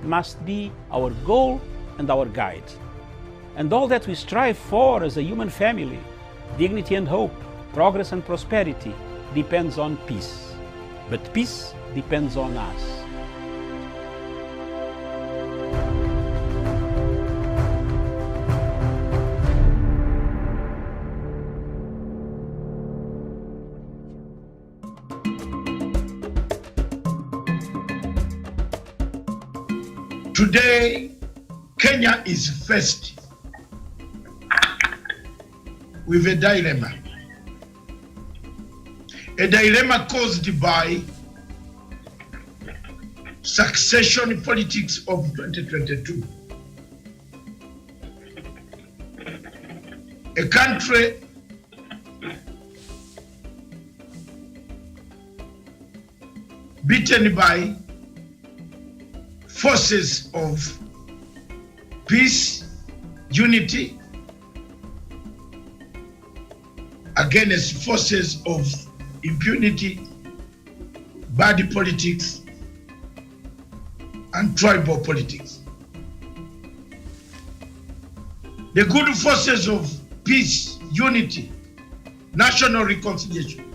must be our goal and our guide. And all that we strive for as a human family, dignity and hope, progress and prosperity, depends on peace. But peace depends on us. Today, Kenya is faced with a dilemma. A dilemma caused by succession politics of 2022. A country beaten by forces of peace, unity, against forces of impunity, bad politics, and tribal politics. The good forces of peace, unity, national reconciliation,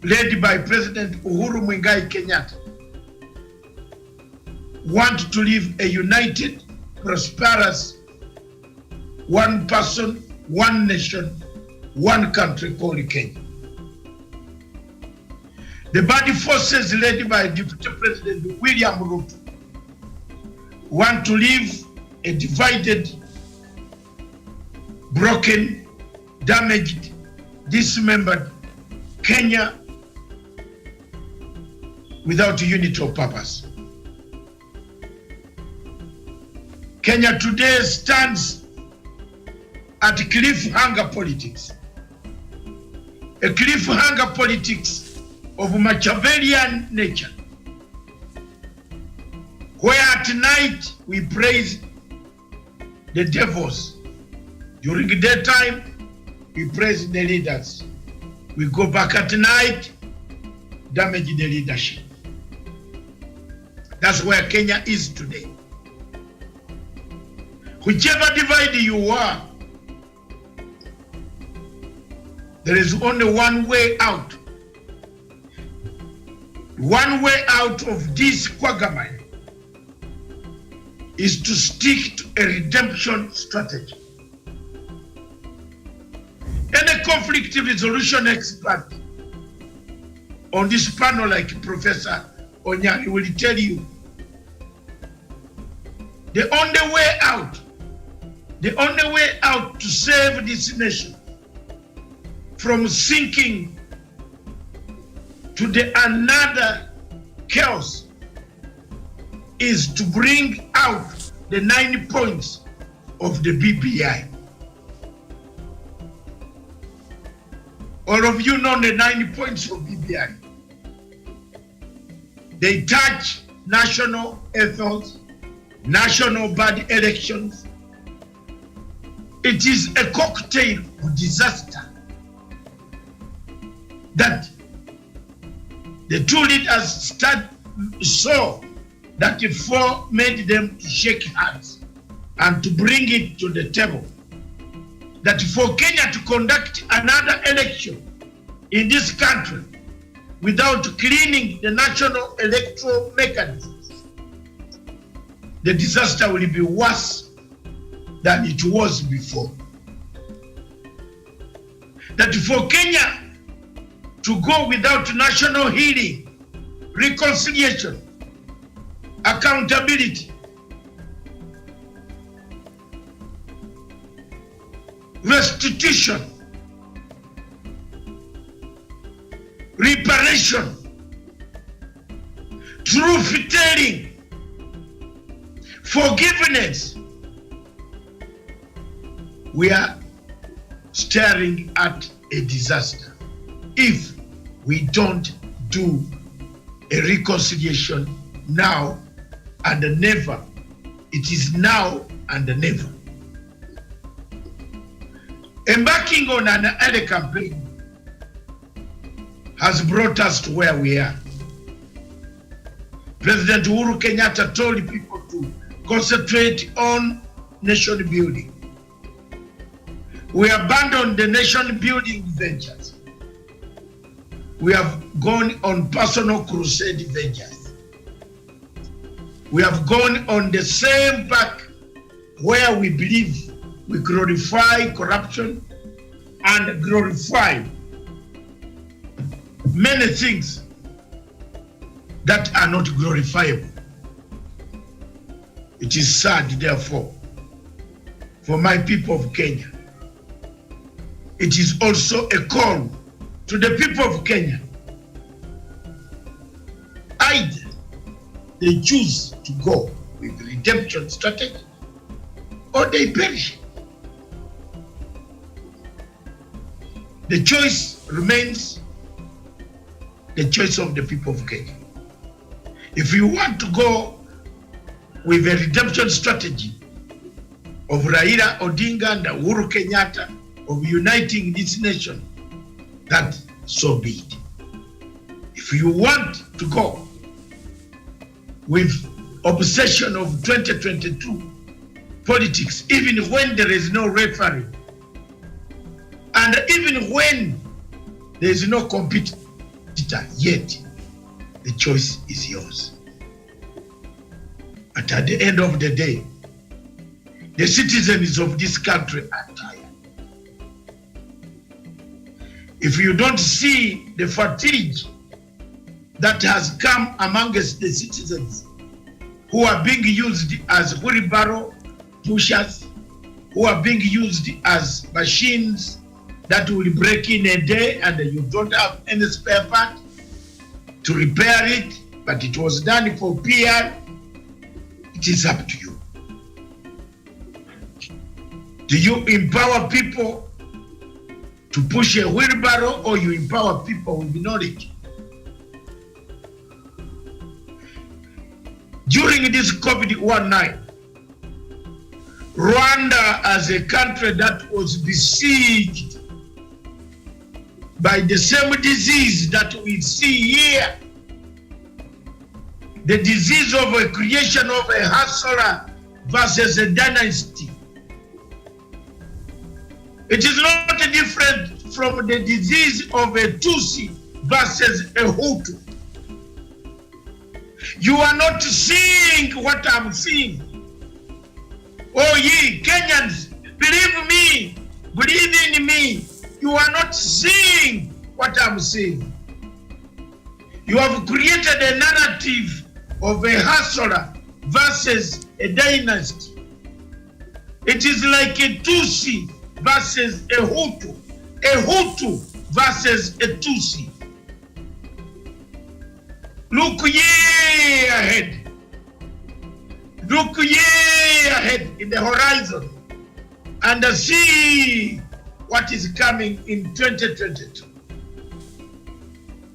led by President Uhuru Muigai Kenyatta, want to live a united, prosperous, one person, one nation, one country called Kenya. The bad forces led by Deputy President William Ruto want to live a divided, broken, damaged, dismembered Kenya without unity or purpose. Kenya today stands at cliffhanger politics. A cliffhanger politics of Machiavellian nature, where at night we praise the devils. During the daytime, we praise the leaders. We go back at night, damage the leadership. That's where Kenya is today. Whichever divide you are, there is only one way out. One way out of this quagmire is to stick to a redemption strategy. Any conflict resolution expert on this panel, like Professor Onyari, will tell you the only way out to save this nation from sinking to the another chaos is to bring out the 9 points of the BBI. All of you know the 9 points of BBI. They touch national ethos, national bad elections. It is a cocktail of disaster that the two leaders saw that the four made them to shake hands and to bring it to the table. That for Kenya to conduct another election in this country without cleaning the national electoral mechanisms, the disaster will be worse than it was before. That for Kenya to go without national healing, reconciliation, accountability, restitution, reparation, truth-telling, forgiveness, we are staring at a disaster if we don't do a reconciliation now and never. It is now and never. Embarking on an early campaign has brought us to where we are. President Uhuru Kenyatta told people to concentrate on nation building. We abandoned the nation building ventures. We have gone on personal crusade ventures. We have gone on the same path where we believe we glorify corruption and glorify many things that are not glorifiable. It is sad, therefore, for my people of Kenya. It is also a call to the people of Kenya. Either they choose to go with the redemption strategy or they perish. The choice remains the choice of the people of Kenya. If you want to go with a redemption strategy of Raila Odinga and Uhuru Kenyatta of uniting this nation, that so be it. If you want to go with obsession of 2022 politics, even when there is no referee, and even when there is no competitor, yet the choice is yours. But at the end of the day, the citizens of this country are tired. If you don't see the fatigue that has come amongst the citizens who are being used as wheelbarrow pushers, who are being used as machines that will break in a day and you don't have any spare part to repair it, but it was done for PR, it is up to you. Do you empower people to push a wheelbarrow, or you empower people with knowledge? During this COVID-19, Rwanda, as a country that was besieged by the same disease that we see here, the disease of a creation of a hustler versus a dynasty. It is not different from the disease of a Tutsi versus a Hutu. You are not seeing what I'm seeing. Oh ye Kenyans, believe me, believe in me. You are not seeing what I'm seeing. You have created a narrative of a hustler versus a dynasty. It is like a Tutsi versus a Hutu versus a Tutsi. Look ye ahead. Look ye ahead in the horizon and see what is coming in 2022.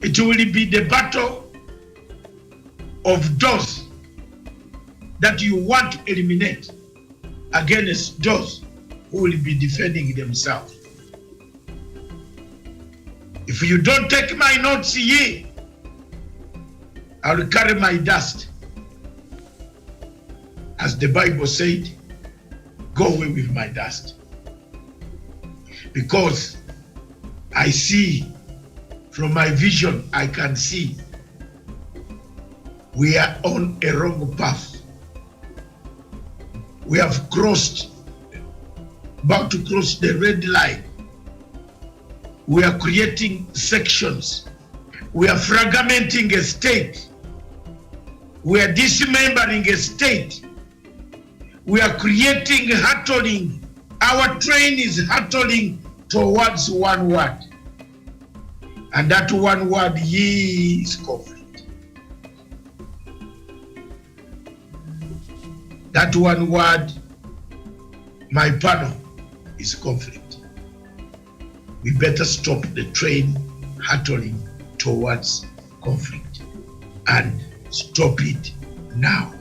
It will be the battle of those that you want to eliminate against those who will be defending themselves. If you don't take my notes here, I will carry my dust. As the Bible said, go away with my dust. Because I see, from my vision, I can see we are on a wrong path. We have about to cross the red line. We are creating sections. We are fragmenting a state. We are dismembering a state. We are creating hurtling. Our train is hurtling towards one word. And that one word is conflict. That one word, my panel, is conflict. We better stop the train hurtling towards conflict and stop it now.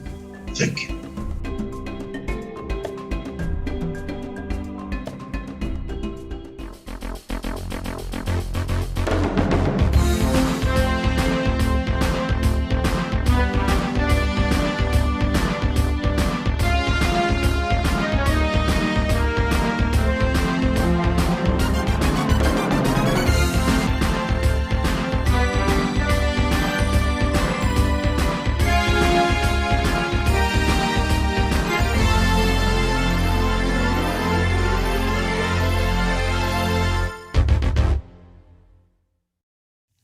Thank you.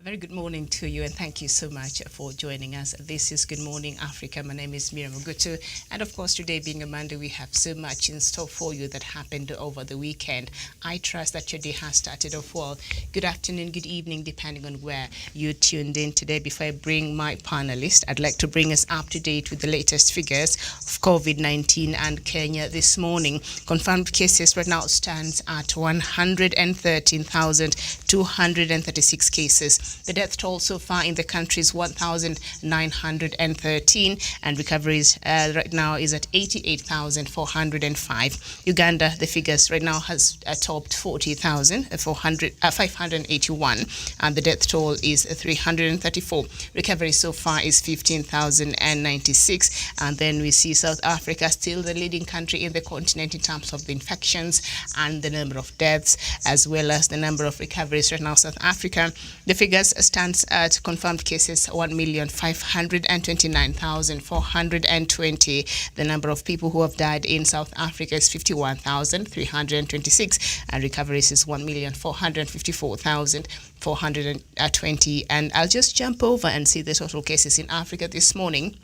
Very good morning to you, and thank you so much for joining us. This is Good Morning Africa. My name is Miriam Ogutu, and of course, today being a Monday, we have so much in store for you that happened over the weekend. I trust that your day has started off well. Good afternoon, good evening, depending on where you tuned in today. Before I bring my panelist, I'd like to bring us up to date with the latest figures of COVID-19 and Kenya this morning. Confirmed cases right now stands at 113,236 cases. The death toll so far in the country is 1,913, and recoveries right now is at 88,405. Uganda, the figures right now has topped 40,581, and the death toll is 334. Recovery so far is 15,096, and then we see South Africa still the leading country in the continent in terms of the infections and the number of deaths, as well as the number of recoveries. Right now, South Africa, the figures stands at confirmed cases 1,529,420. The number of people who have died in South Africa is 51,326, and recoveries is 1,454,420. And I'll just jump over and see the total cases in Africa this morning,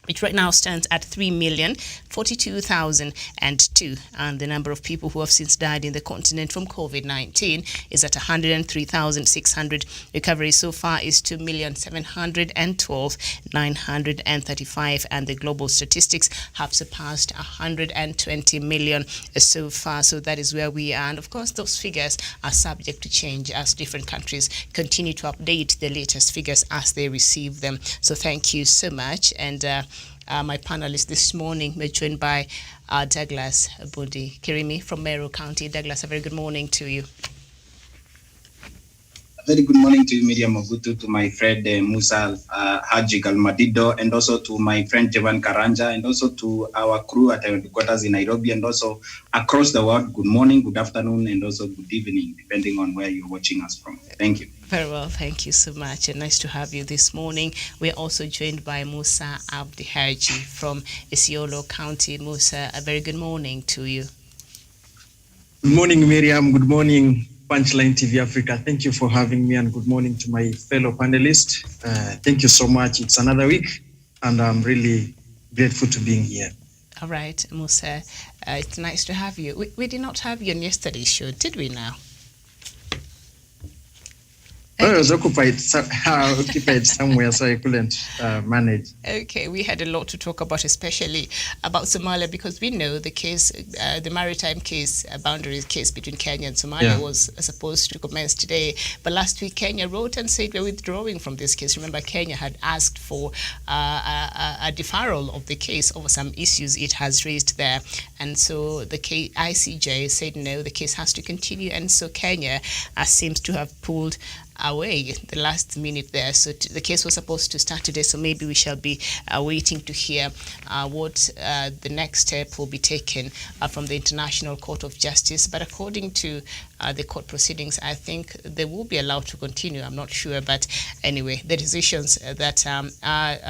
which right now stands at 3,042,002, and the number of people who have since died in the continent from COVID-19 is at 103,600. Recovery so far is 2,712,935, and the global statistics have surpassed 120 million so far. So that is where we are, and of course those figures are subject to change as different countries continue to update the latest figures as they receive them. So thank you so much. And my panelists this morning were joined by Douglas Bundi Kirimi from Meru County. Douglas, a very good morning to you. A very good morning to you, Miriam Ogutu, to my friend Musa Haji Galmadido, and also to my friend Jevan Karanja, and also to our crew at our headquarters in Nairobi, and also across the world. Good morning, good afternoon, and also good evening, depending on where you're watching us from. Thank you. Very well, thank you so much, and nice to have you this morning. We're also joined by Musa Abdi Haji from Isiolo County. Musa, a very good morning to you. Good morning, Miriam. Good morning, Punchline TV Africa. Thank you for having me, and good morning to my fellow panelists. Thank you so much. It's another week, and I'm really grateful to being here. All right, Musa, it's nice to have you. We did not have you on yesterday's show, did we now? I was occupied somewhere, so I couldn't manage. Okay, we had a lot to talk about, especially about Somalia, because we know the case, the maritime case, boundary case between Kenya and Somalia was supposed to commence today. But last week, Kenya wrote and said we're withdrawing from this case. Remember, Kenya had asked for a deferral of the case over some issues it has raised there. And so the ICJ said no, the case has to continue. And so Kenya seems to have pulled away the last minute there. So the case was supposed to start today, so maybe we shall be waiting to hear what the next step will be taken from the International Court of Justice. But according to the court proceedings, I think they will be allowed to continue. I'm not sure, but anyway, the decisions that are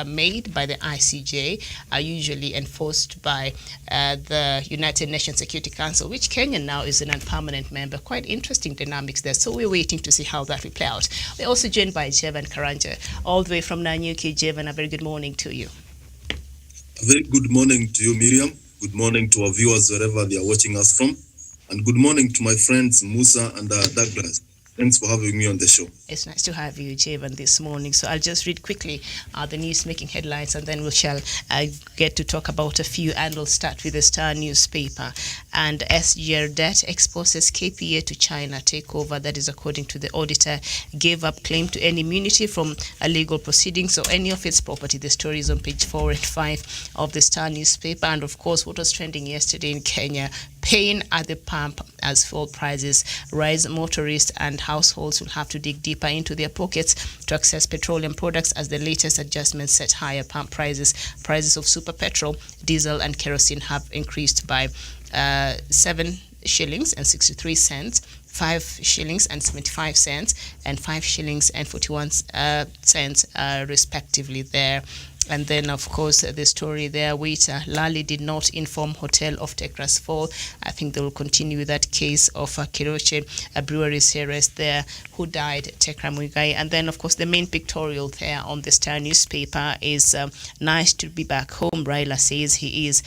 made by the ICJ are usually enforced by the United Nations Security Council, which Kenya now is a non-permanent member. Quite interesting dynamics there. So we're waiting to see how that will play out. We're also joined by Jevan Karanja, all the way from Nanyuki. Jevan, a very good morning to you. A very good morning to you, Miriam. Good morning to our viewers wherever they are watching us from. And good morning to my friends Musa and Douglas. Thanks for having me on the show. It's nice to have you, Jevan, this morning. So I'll just read quickly the news-making headlines, and then we shall get to talk about a few, and we'll start with the Star newspaper. And SGR debt exposes KPA to China takeover. That is according to the auditor. Gave up claim to any immunity from a legal proceedings or any of its property. The story is on page 4 and 5 of the Star newspaper. And of course, what was trending yesterday in Kenya, pain at the pump as fuel prices rise. Motorists and households will have to dig deeper into their pockets to access petroleum products as the latest adjustments set higher pump prices. Prices of super petrol, diesel and kerosene have increased by 7 shillings and 63 cents, 5 shillings and 75 cents, and 5 shillings and 41 cents respectively there And then, of course, the story there with Lali did not inform hotel of Tekra's fall. I think they will continue with that case of Kiroche Brewery's heiress there who died, Tekra Muigai. And then, of course, the main pictorial there on the Star newspaper is nice to be back home. Raila says he is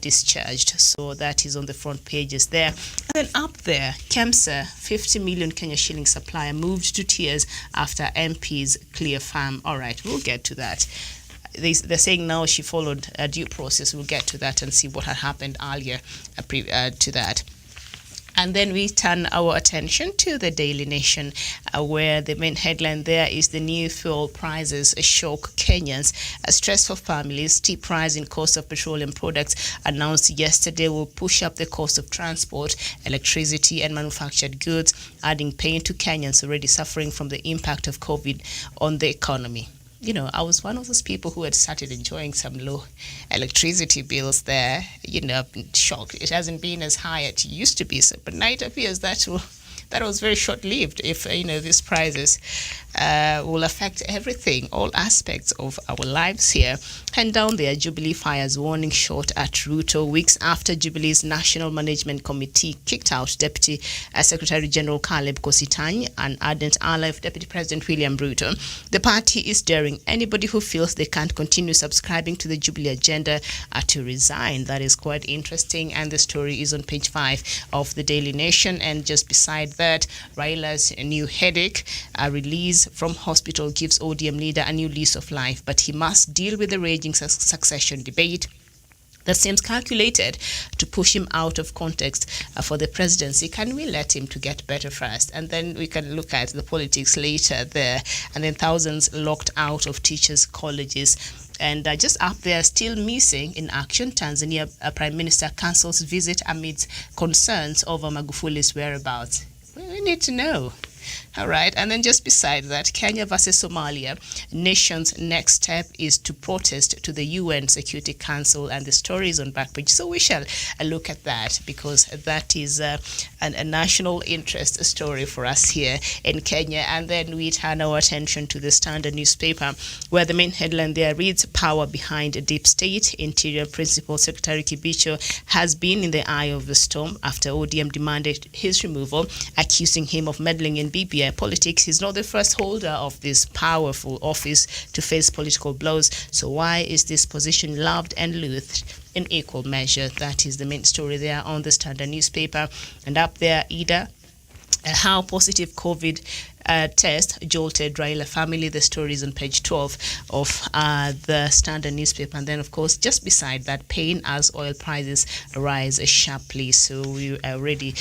discharged. So that is on the front pages there. And then up there, KEMSA, 50 million Kenya shilling supplier moved to tears after MP's clear farm. All right, we'll get to that. They're saying now she followed a due process. We'll get to that and see what had happened earlier to that. And then we turn our attention to the Daily Nation, where the main headline there is the new fuel prices shock Kenyans. A stress for families, steep rise in cost of petroleum products announced yesterday will push up the cost of transport, electricity and manufactured goods, adding pain to Kenyans already suffering from the impact of COVID on the economy. You know, I was one of those people who had started enjoying some low electricity bills there. You know, I've been shocked. It hasn't been as high as it used to be. So, but now it appears that was very short-lived if, these prices will affect everything, all aspects of our lives here. And down there, Jubilee fires warning shot at Ruto weeks after Jubilee's National Management Committee kicked out Deputy Secretary General Caleb Kositany, an ardent ally of Deputy President William Ruto. The party is daring anybody who feels they can't continue subscribing to the Jubilee agenda to resign. That is quite interesting, and the story is on page 5 of the Daily Nation. And just beside that, Raila's new headache, a release from hospital gives ODM leader a new lease of life, but he must deal with the raging succession debate that seems calculated to push him out of context for the presidency. Can we let him to get better first? And then we can look at the politics later there. And then thousands locked out of teachers' colleges. And just up there, still missing in action, Tanzania Prime Minister cancels visit amidst concerns over Magufuli's whereabouts. We need to know. All right, and then just beside that, Kenya versus Somalia, nation's next step is to protest to the UN Security Council, and the story is on back page. So we shall look at that, because that is a national interest story for us here in Kenya. And then we turn our attention to the Standard newspaper, where the main headline there reads, power behind a deep state. Interior Principal Secretary Kibicho has been in the eye of the storm after ODM demanded his removal, accusing him of meddling in BBI politics. He's not the first holder of this powerful office to face political blows. So why is this position loved and loathed in equal measure? That is the main story there on the Standard newspaper. And up there, Ida, how positive COVID test jolted Raila family. The story is on page 12 of the Standard newspaper. And then, of course, just beside that, pain as oil prices rise sharply. So we already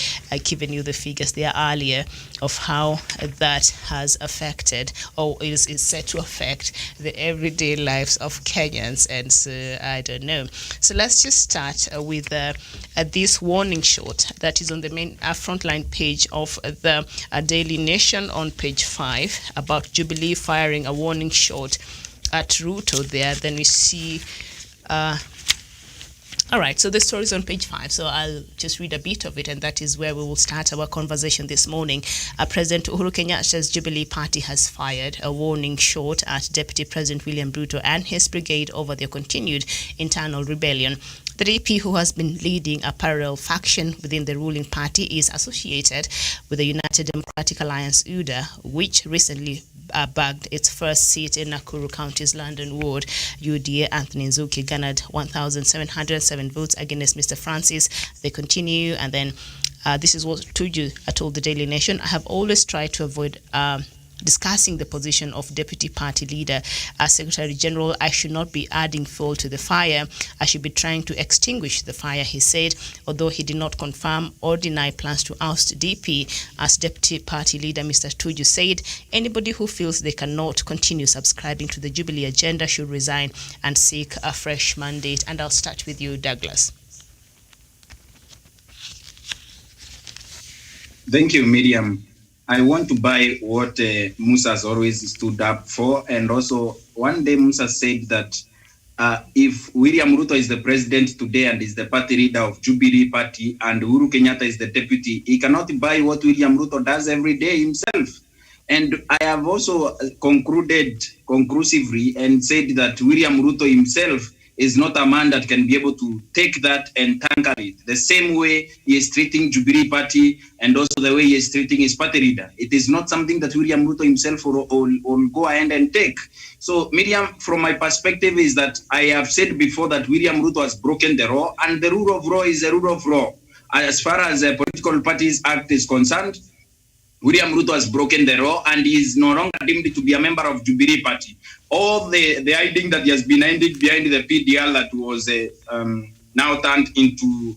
given you the figures there earlier of how that has affected, or is set to affect, the everyday lives of Kenyans. And so I don't know. So let's just start with this warning shot that is on the main frontline page of the Daily Nation on page 5 about Jubilee firing a warning shot at Ruto there. Then we see all right, so the story is on page 5, so I'll just read a bit of it, and that is where we will start our conversation this morning. President Uhuru Kenyatta's Jubilee Party has fired a warning shot at Deputy President William Ruto and his brigade over their continued internal rebellion. The DP, who has been leading a parallel faction within the ruling party, is associated with the United Democratic Alliance UDA, which recently bagged its first seat in Nakuru County's London ward. UDA Anthony Nzuki garnered 1,707 votes against Mr. Francis. They continue, and then this is what Tuju told the Daily Nation. I have always tried to avoid discussing the position of Deputy Party Leader as Secretary General. I should not be adding fuel to the fire. I should be trying to extinguish the fire, he said, although he did not confirm or deny plans to oust DP. As Deputy Party Leader, Mr. Tuju said, anybody who feels they cannot continue subscribing to the Jubilee agenda should resign and seek a fresh mandate. And I'll start with you, Douglas. Thank you, Miriam. I want to buy what Musa has always stood up for. And also, one day Musa said that if William Ruto is the president today and is the party leader of Jubilee Party, and Uhuru Kenyatta is the deputy, he cannot buy what William Ruto does every day himself. And I have also concluded conclusively and said that William Ruto himself is not a man that can be able to take that and tackle it. The same way he is treating Jubilee Party and also the way he is treating his party leader. It is not something that William Ruto himself will go ahead and take. So, Miriam, from my perspective is that I have said before that William Ruto has broken the law, and the rule of law is the rule of law. As far as the Political Parties Act is concerned, William Ruto has broken the law and he is no longer deemed to be a member of Jubilee Party. All the hiding that he has been hiding behind the PDL that was now turned into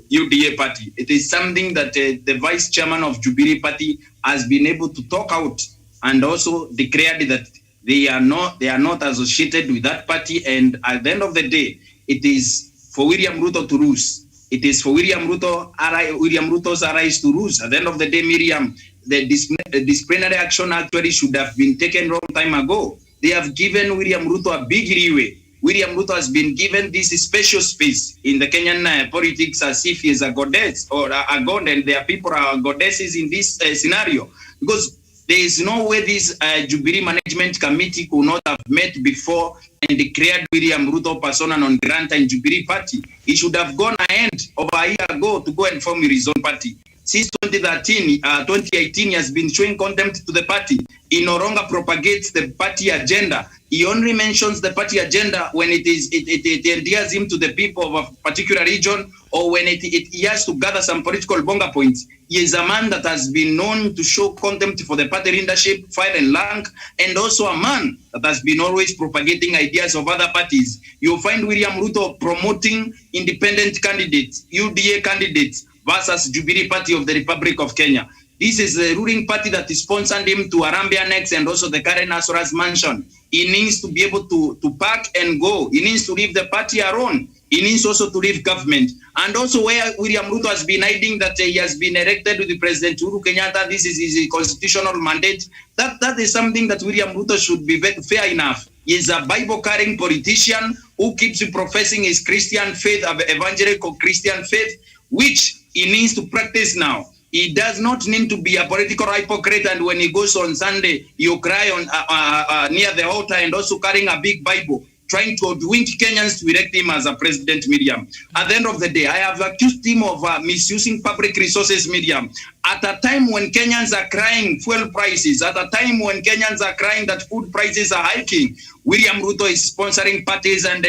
UDA Party. It is something that the Vice Chairman of Jubilee Party has been able to talk out and also declared that they are not associated with that party. And at the end of the day, it is for William Ruto to lose. It is for William Ruto's allies to lose. At the end of the day, Miriam, the disciplinary action actually should have been taken long time ago. They have given William Ruto a big leeway. William Ruto has been given this special space in the Kenyan politics as if he is a goddess or a god, and their people are goddesses in this scenario. Because there is no way this Jubilee Management Committee could not have met before and declared William Ruto persona non grata in Jubilee Party. He should have gone ahead over a year ago to go and form his own party. Since 2018, he has been showing contempt to the party. He no longer propagates the party agenda. He only mentions the party agenda when it endears him to the people of a particular region, or when he has to gather some political bonga points. He is a man that has been known to show contempt for the party leadership, fire and rank, and also a man that has been always propagating ideas of other parties. You'll find William Ruto promoting independent candidates, UDA candidates, versus Jubilee Party of the Republic of Kenya. This is the ruling party that is sponsored him to Arambia Next and also the current Asoras mansion. He needs to be able to pack and go. He needs to leave the party alone. He needs also to leave government. And also where William Ruto has been hiding that he has been elected with the President Uhuru Kenyatta, this is his constitutional mandate. That is something that William Ruto should be fair enough. He is a Bible-carrying politician who keeps professing his Christian faith, evangelical Christian faith, which he needs to practice now. He does not need to be a political hypocrite, and when he goes on Sunday, you cry on near the altar and also carrying a big Bible, trying to wink Kenyans to elect him as a president, Miriam. At the end of the day, I have accused him of misusing public resources, Miriam. At a time when Kenyans are crying fuel prices, at a time when Kenyans are crying that food prices are hiking, William Ruto is sponsoring parties and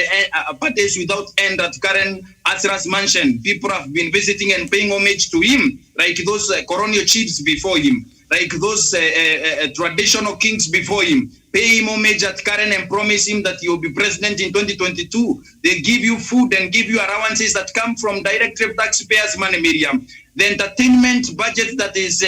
parties without end at Karen Asra's mansion. People have been visiting and paying homage to him, like those colonial chiefs before him, like those traditional kings before him. Pay him homage at Karen and promise him that he will be president in 2022. They give you food and give you allowances that come from direct taxpayers' money, Miriam. The entertainment budget that is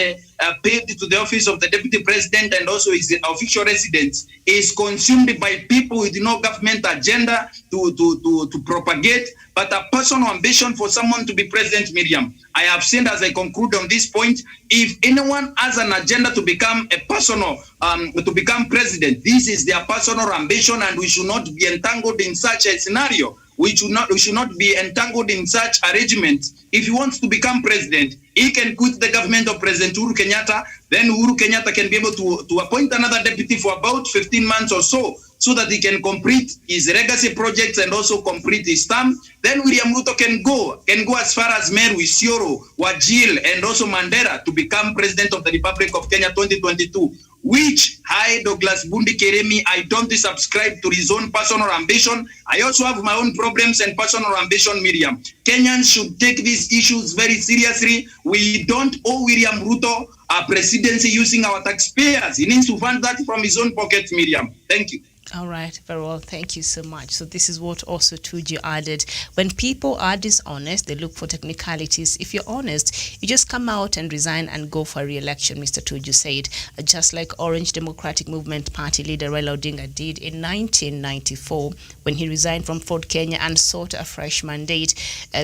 paid to the office of the deputy president and also his official residence is consumed by people with no government agenda to propagate, but a personal ambition for someone to be president, Miriam. I have said, as I conclude on this point, if anyone has an agenda to become a personal, to become president, this is their personal ambition, and we should not be entangled in such a scenario. We should not be entangled in such arrangement. If he wants to become president, he can quit the government of President Uhuru Kenyatta. Then Uhuru Kenyatta can be able to appoint another deputy for about 15 months or so that he can complete his legacy projects and also complete his term. Then William Ruto can go as far as Meru, Isiolo, Wajir, and also Mandera to become president of the Republic of Kenya 2022. Which I, Douglas Bundi Keremi, I don't subscribe to his own personal ambition. I also have my own problems and personal ambition, Miriam. Kenyans should take these issues very seriously. We don't owe William Ruto a presidency using our taxpayers. He needs to fund that from his own pocket, Miriam. Thank you. All right, very well. Thank you so much. So this is what also Tuju added. When people are dishonest, they look for technicalities. If you're honest, you just come out and resign and go for re-election, Mr. Tuju said, just like Orange Democratic Movement Party leader Raila Odinga did in 1994 when he resigned from Ford Kenya and sought a fresh mandate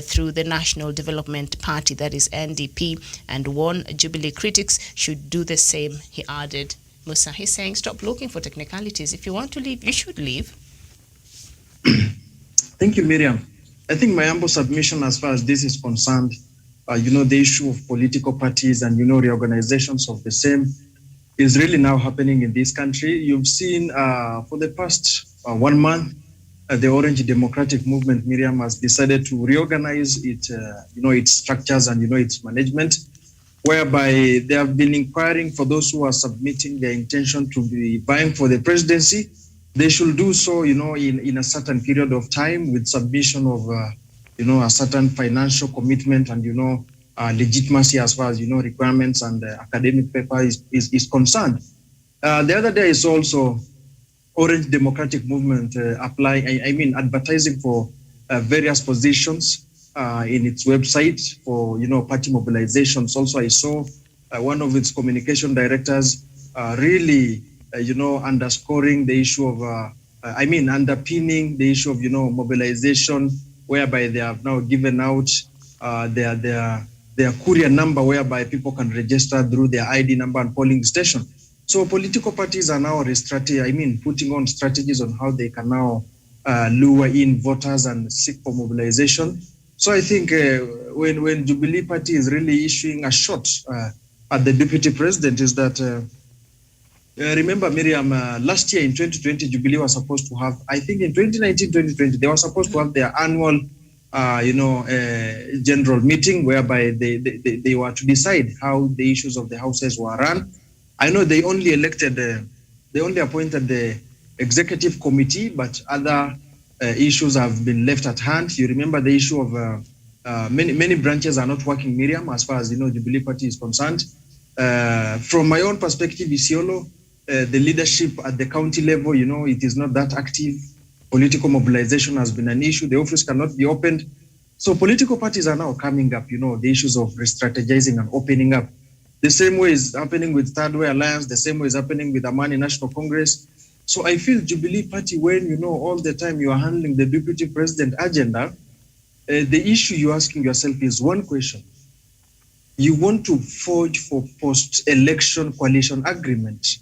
through the National Development Party, that is NDP, and won. Jubilee critics should do the same, he added. Musa, he's saying stop looking for technicalities. If you want to leave, you should leave. Thank you, Miriam. I think my humble submission as far as this is concerned, the issue of political parties and, reorganizations of the same, is really now happening in this country. You've seen for the past 1 month, the Orange Democratic Movement, Miriam, has decided to reorganize its structures and its management, whereby they have been inquiring for those who are submitting their intention to be vying for the presidency. They should do so, in a certain period of time with submission of, a certain financial commitment and, legitimacy as far as, requirements and academic paper is concerned. The other day is also Orange Democratic Movement advertising for various positions in its website for, party mobilizations. Also, I saw one of its communication directors really, underscoring the issue of, underpinning the issue of, mobilization, whereby they have now given out their courier number, whereby people can register through their ID number and polling station. So political parties are now putting on strategies on how they can now lure in voters and seek for mobilization. So I think when Jubilee Party is really issuing a shot at the deputy president is that, remember, Miriam, last year in 2020, Jubilee was supposed to have, I think in 2019, 2020, they were supposed to have their annual, general meeting whereby they were to decide how the issues of the houses were run. I know they only appointed the executive committee, but other issues have been left at hand. You remember the issue of many branches are not working, Miriam, as far as Jubilee Party is concerned. From my own perspective, Isiolo, the leadership at the county level, it is not that active. Political mobilization has been an issue. The office cannot be opened. So political parties are now coming up, the issues of re-strategizing and opening up. The same way is happening with Third Way Alliance. The same way is happening with Amani National Congress. So I feel Jubilee Party, when, all the time you are handling the deputy president agenda, the issue you're asking yourself is one question. You want to forge for post-election coalition agreement.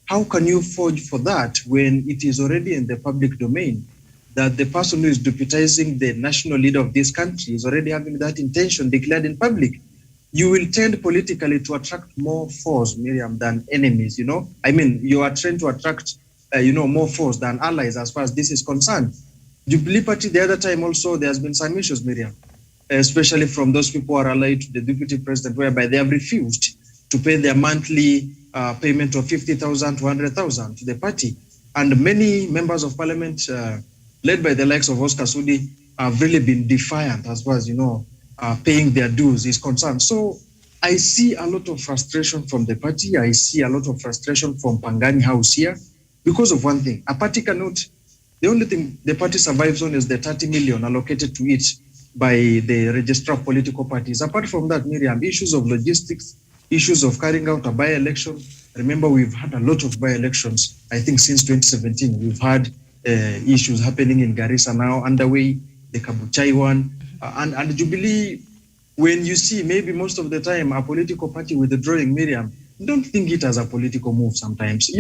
How can you forge for that when it is already in the public domain that the person who is deputizing the national leader of this country is already having that intention declared in public? You will tend politically to attract more foes, Miriam, than enemies, you are trying to attract, more foes than allies as far as this is concerned. Jubilee Party, the other time also, there has been some issues, Miriam, especially from those people who are allied to the deputy president, whereby they have refused to pay their monthly payment of 50,000 to 100,000 to the party. And many members of parliament, led by the likes of Oscar Sudi, have really been defiant as far as, paying their dues is concerned. So I see a lot of frustration from the party. I see a lot of frustration from Pangani House here because of one thing. A party cannot, the only thing the party survives on is the 30 million allocated to it by the registrar of political parties. Apart from that, Miriam, issues of logistics, issues of carrying out a by-election. Remember, we've had a lot of by-elections. I think since 2017, we've had issues happening in Garissa now underway, the Kabuchai one. And Jubilee, when you see maybe most of the time a political party withdrawing, Miriam, don't think it as a political move sometimes.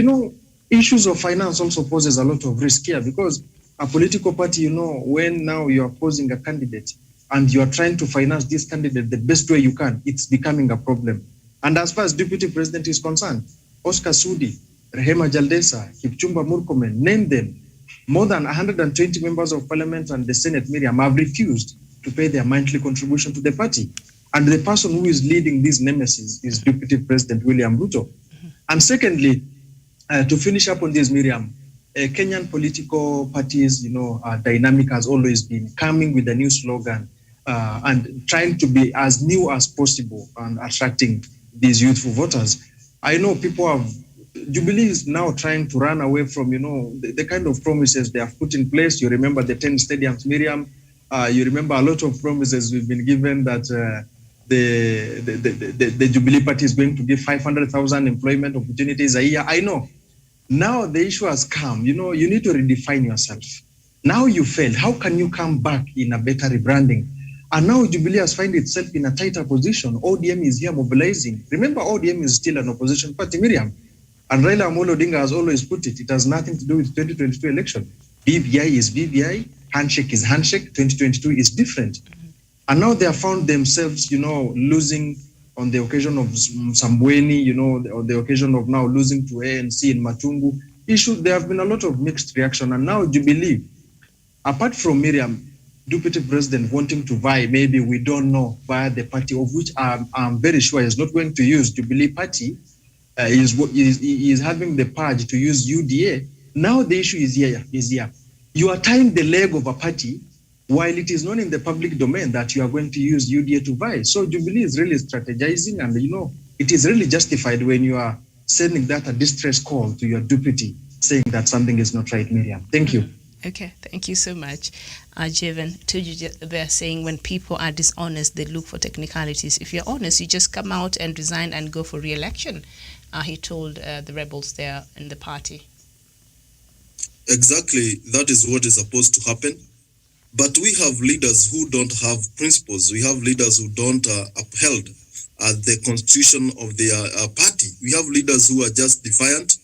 Issues of finance also poses a lot of risk here because a political party, when now you are posing a candidate and you are trying to finance this candidate the best way you can, it's becoming a problem. And as far as deputy president is concerned, Oscar Sudi, Rehema Jaldesa, Kipchumba Murkomen, name them. More than 120 members of parliament and the Senate, Miriam, have refused to pay their monthly contribution to the party. And the person who is leading these nemesis is Deputy President William Ruto. And secondly, to finish up on this, Miriam, Kenyan political parties, dynamic has always been coming with a new slogan and trying to be as new as possible and attracting these youthful voters. I know Jubilee is now trying to run away from, the kind of promises they have put in place. You remember the 10 stadiums, Miriam. You remember a lot of promises we've been given that the Jubilee Party is going to give 500,000 employment opportunities a year. I know. Now the issue has come. You need to redefine yourself. Now you failed. How can you come back in a better rebranding? And now Jubilee has found itself in a tighter position. ODM is here mobilizing. Remember, ODM is still an opposition party, Miriam. And Raila Amolo Odinga has always put it has nothing to do with 2022 election. BBI is BBI, handshake is handshake, 2022 is different. And now they have found themselves, losing on the occasion of Msambweni, you know, on the occasion of now losing to ANC in Matungu, there have been a lot of mixed reaction. And now Jubilee, apart from Miriam, Deputy President wanting to vie, maybe we don't know, via the party, of which I'm very sure is not going to use Jubilee Party, is having the purge to use UDA. Now the issue is here. You are tying the leg of a party while it is not in the public domain that you are going to use UDA to vie. So Jubilee is really strategizing, and you know, it is really justified when you are sending that a distress call to your deputy, saying that something is not right, Miriam. Thank you. Okay, thank you so much. Jevan, they're saying when people are dishonest, they look for technicalities. If you're honest, you just come out and resign and go for re-election, he told the rebels there in the party. Exactly, that is what is supposed to happen. But we have leaders who don't have principles. We have leaders who don't upheld the constitution of their party. We have leaders who are just defiant.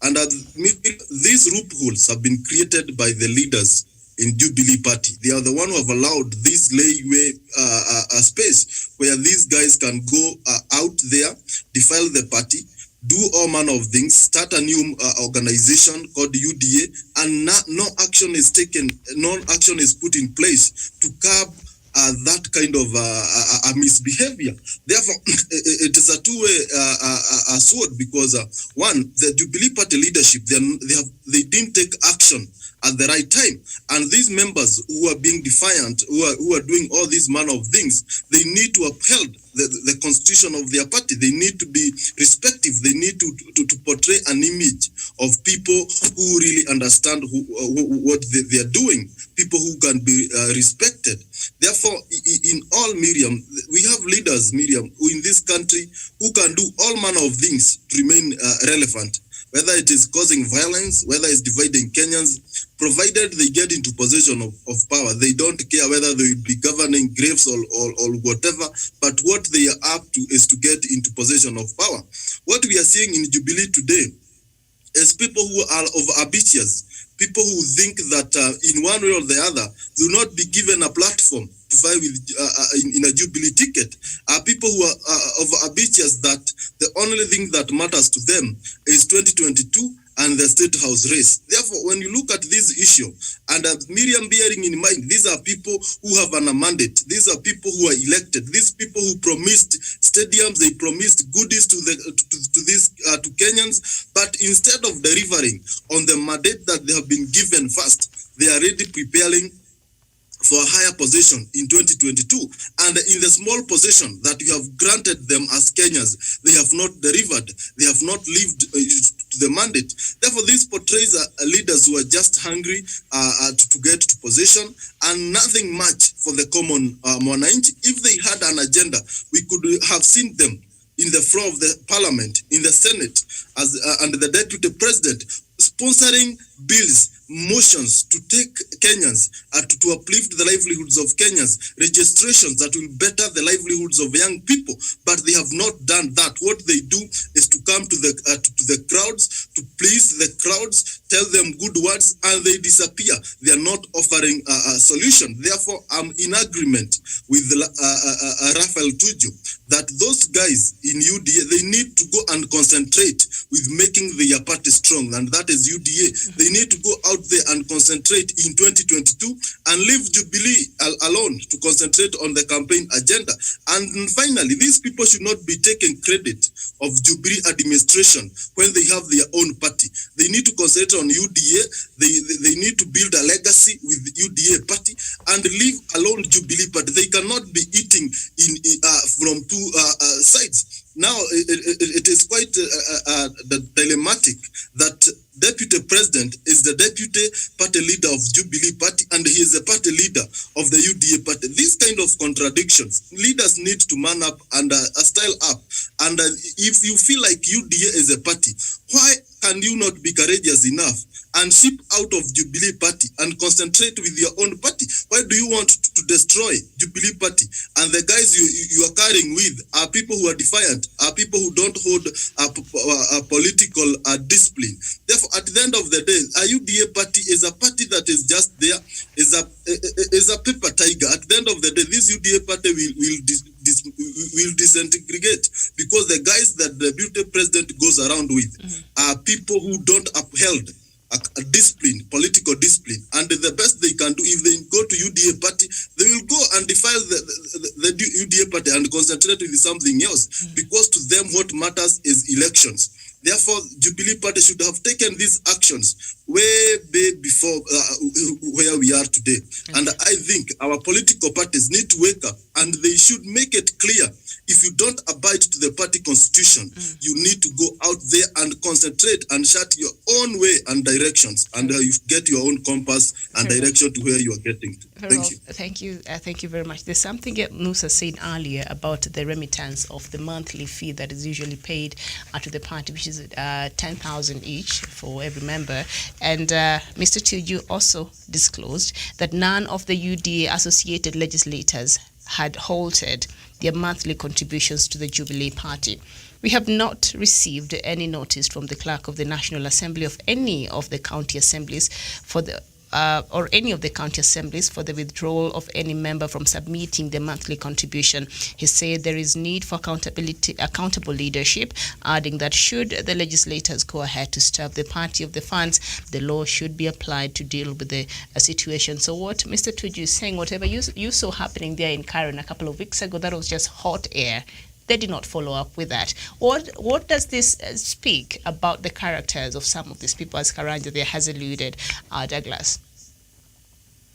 And these loopholes have been created by the leaders in Jubilee Party. They are the one who have allowed this layaway space where these guys can go out there, defile the party, do all manner of things, start a new organization called UDA, and no action is taken, no action is put in place to curb that kind of misbehavior. Therefore, it is a two-way sword, because one, the Jubilee Party leadership, they didn't take action at the right time, and these members who are being defiant, who are doing all these manner of things, they need to uphold the constitution of their party. They need to be respectful. They need to portray an image of people who really understand what they are doing, people who can be respected. Therefore, in all, Miriam, we have leaders, Miriam, who in this country who can do all manner of things to remain relevant, whether it is causing violence, whether it's dividing Kenyans, provided they get into possession of power. They don't care whether they will be governing graves or whatever, but what they are up to is to get into possession of power. What we are seeing in Jubilee today is people who are ambitious, people who think that in one way or the other, they will not be given a platform to vie with in a Jubilee ticket. People who are ambitious that the only thing that matters to them is 2022 and the State House race. Therefore, when you look at this issue, and Miriam bearing in mind, these are people who have a mandate. These are people who are elected. These people who promised stadiums, they promised goodies to Kenyans, but instead of delivering on the mandate that they have been given first, they are already preparing for a higher position in 2022, and in the small position that you have granted them as Kenyans, they have not delivered, they have not lived to the mandate. Therefore, this portrays leaders who are just hungry to get to position and nothing much for the common mwananchi. If they had an agenda, we could have seen them in the floor of the parliament, in the Senate, as under the deputy president, sponsoring bills, motions to take Kenyans to uplift the livelihoods of Kenyans, registrations that will better the livelihoods of young people, but they have not done that. What they do is to come to the crowds, to please the crowds, tell them good words, and they disappear. They are not offering a solution. Therefore, I'm in agreement with Raphael Tuju that those guys in UDA, they need to go and concentrate with making their party strong, and that is UDA. They need to go out there and concentrate in 2022 and leave Jubilee alone to concentrate on the campaign agenda. And finally, these people should not be taking credit of Jubilee administration when they have their own party. They need to concentrate on UDA. They need to build a legacy with UDA party and leave alone Jubilee party. They cannot be eating from two sides. Now, it is quite dilemmatic that Deputy President is the Deputy Party Leader of Jubilee Party and he is the Party Leader of the UDA Party. These kind of contradictions, leaders need to man up and style up. And if you feel like UDA is a party, why can you not be courageous enough and ship out of Jubilee Party and concentrate with your own party? Why do you want to destroy Jubilee Party? And the guys you are carrying with are people who are defiant, are people who don't hold a political discipline. Therefore, at the end of the day, a UDA party is a party that is just there, is a paper tiger. At the end of the day, this UDA party will disintegrate, because the guys that the deputy president goes around with are people who don't uphold a discipline, political discipline, and the best they can do, if they go to UDA party, they will go and defile the UDA party and concentrate with something else, because to them what matters is elections. Therefore, Jubilee Party should have taken these actions way before where we are today. And I think our political parties need to wake up, and they should make it clear, if you don't abide to the party constitution, you need to go out there and concentrate and chart your own way and directions, and you get your own compass and direction to where you are getting to. Thank you. Thank you very much. There's something Musa said earlier about the remittance of the monthly fee that is usually paid to the party, which is 10,000 each for every member. And Mr. Tuju also disclosed that none of the UDA associated legislators had halted their monthly contributions to the Jubilee Party. We have not received any notice from the clerk of the National Assembly of any of the county assemblies for the withdrawal of any member from submitting the monthly contribution. He said there is need for accountable leadership, adding that should the legislators go ahead to starve the party of the funds, the law should be applied to deal with the situation. So what Mr. Tuju is saying, whatever you saw happening there in Karen a couple of weeks ago, that was just hot air. They did not follow up with that. What does this speak about the characters of some of these people, as Karanja there has alluded, Douglas?